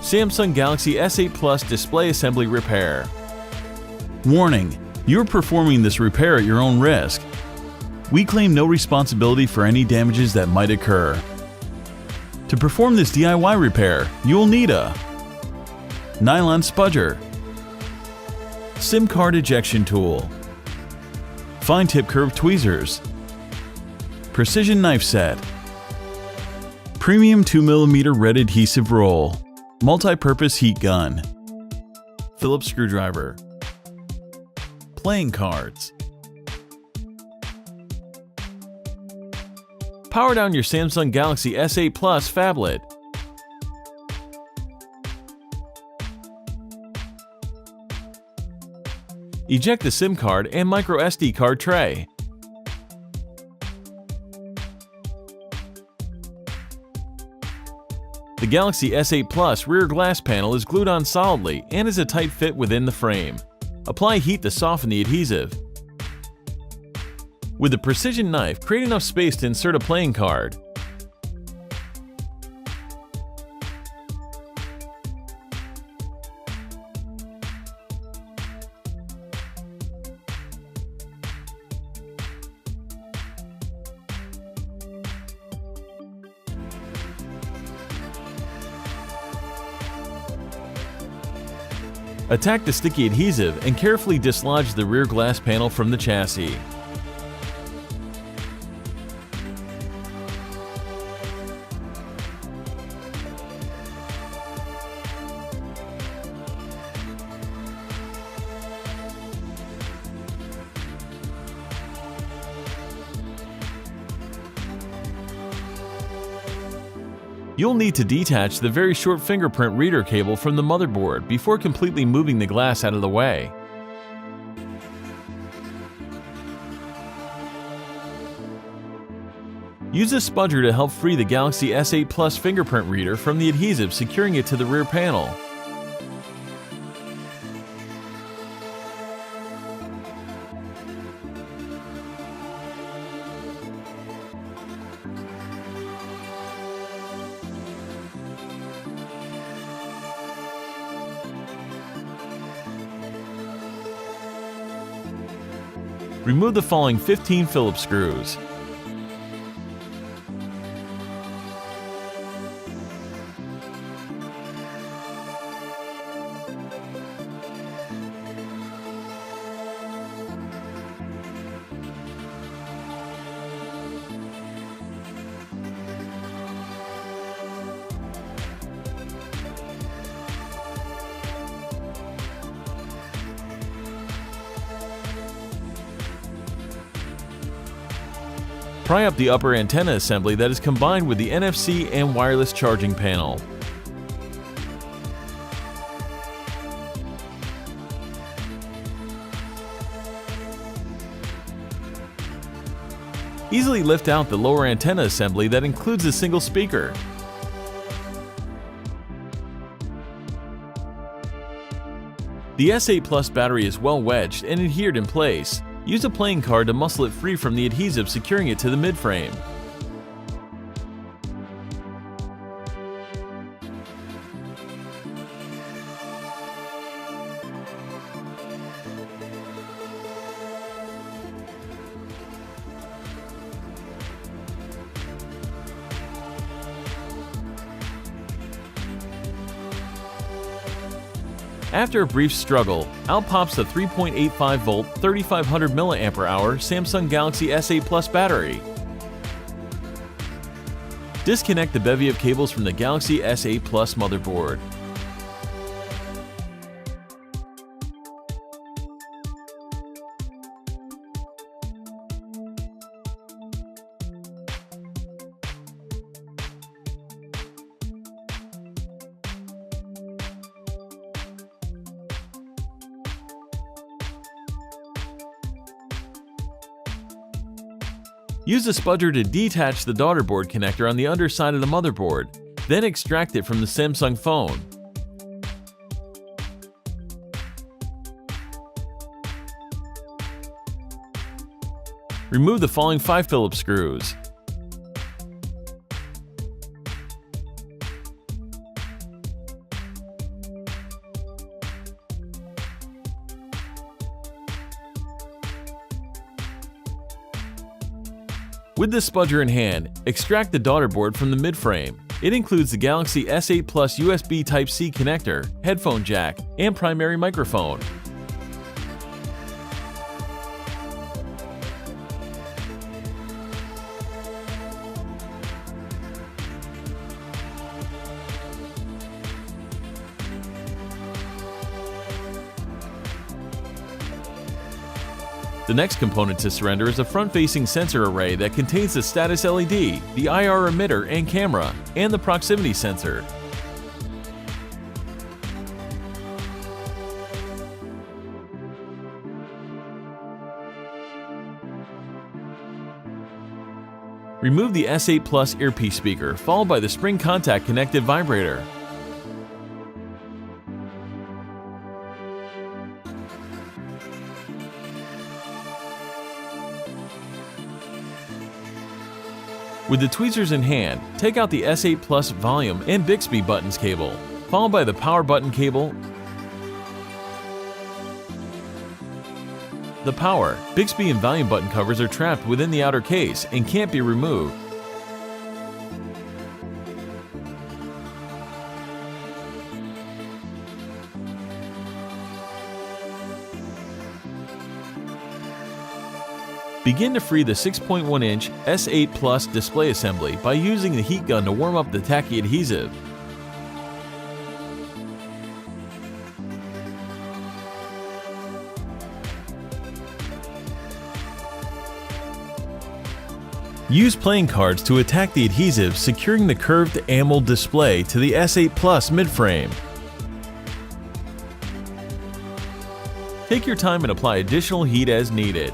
Samsung Galaxy S8 Plus display assembly repair. Warning: you're performing this repair at your own risk. We claim no responsibility for any damages that might occur. To perform this DIY repair, you'll need a nylon spudger, SIM card ejection tool, fine tip curved tweezers, precision knife set, premium 2mm red adhesive roll, multi-purpose heat gun, Phillips screwdriver, playing cards. Power down your Samsung Galaxy S8 Plus phablet. Eject the SIM card and micro SD card tray. The Galaxy S8 Plus rear glass panel is glued on solidly and is a tight fit within the frame. Apply heat to soften the adhesive. With a precision knife, create enough space to insert a playing card. Attack the sticky adhesive and carefully dislodge the rear glass panel from the chassis. You'll need to detach the very short fingerprint reader cable from the motherboard before completely moving the glass out of the way. Use a spudger to help free the Galaxy S8 Plus fingerprint reader from the adhesive securing it to the rear panel. Remove the following 15 Phillips screws. Pry up the upper antenna assembly that is combined with the NFC and wireless charging panel. Easily lift out the lower antenna assembly that includes a single speaker. The S8 Plus battery is well wedged and adhered in place. Use a playing card to muscle it free from the adhesive securing it to the midframe. After a brief struggle, out pops the 3.85-volt 3500 mAh Samsung Galaxy S8 Plus battery. Disconnect the bevy of cables from the Galaxy S8 Plus motherboard. Use a spudger to detach the daughter board connector on the underside of the motherboard, then extract it from the Samsung phone. Remove the following 5 Phillips screws. With the spudger in hand, extract the daughter board from the midframe. It includes the Galaxy S8 Plus USB Type-C connector, headphone jack, and primary microphone. The next component to surrender is a front-facing sensor array that contains the status LED, the IR emitter and camera, and the proximity sensor. Remove the S8 Plus earpiece speaker, followed by the spring contact connected vibrator. With the tweezers in hand, take out the S8 Plus volume and Bixby buttons cable, followed by the power button cable, the power, Bixby and volume button covers are trapped within the outer case and can't be removed. Begin to free the 6.1-inch S8 Plus display assembly by using the heat gun to warm up the tacky adhesive. Use playing cards to attack the adhesive, securing the curved AMOLED display to the S8 Plus midframe. Take your time and apply additional heat as needed.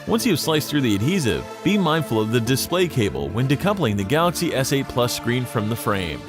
Once you have sliced through the adhesive, be mindful of the display cable when decoupling the Galaxy S8 Plus screen from the frame.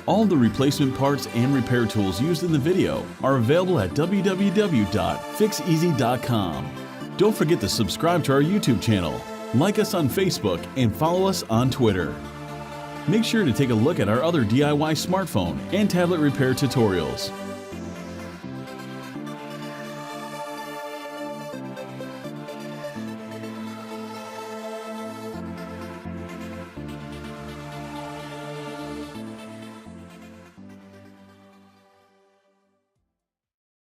All the replacement parts and repair tools used in the video are available at www.fixeasy.com. Don't forget to subscribe to our YouTube channel, like us on Facebook, and follow us on Twitter. Make sure to take a look at our other DIY smartphone and tablet repair tutorials.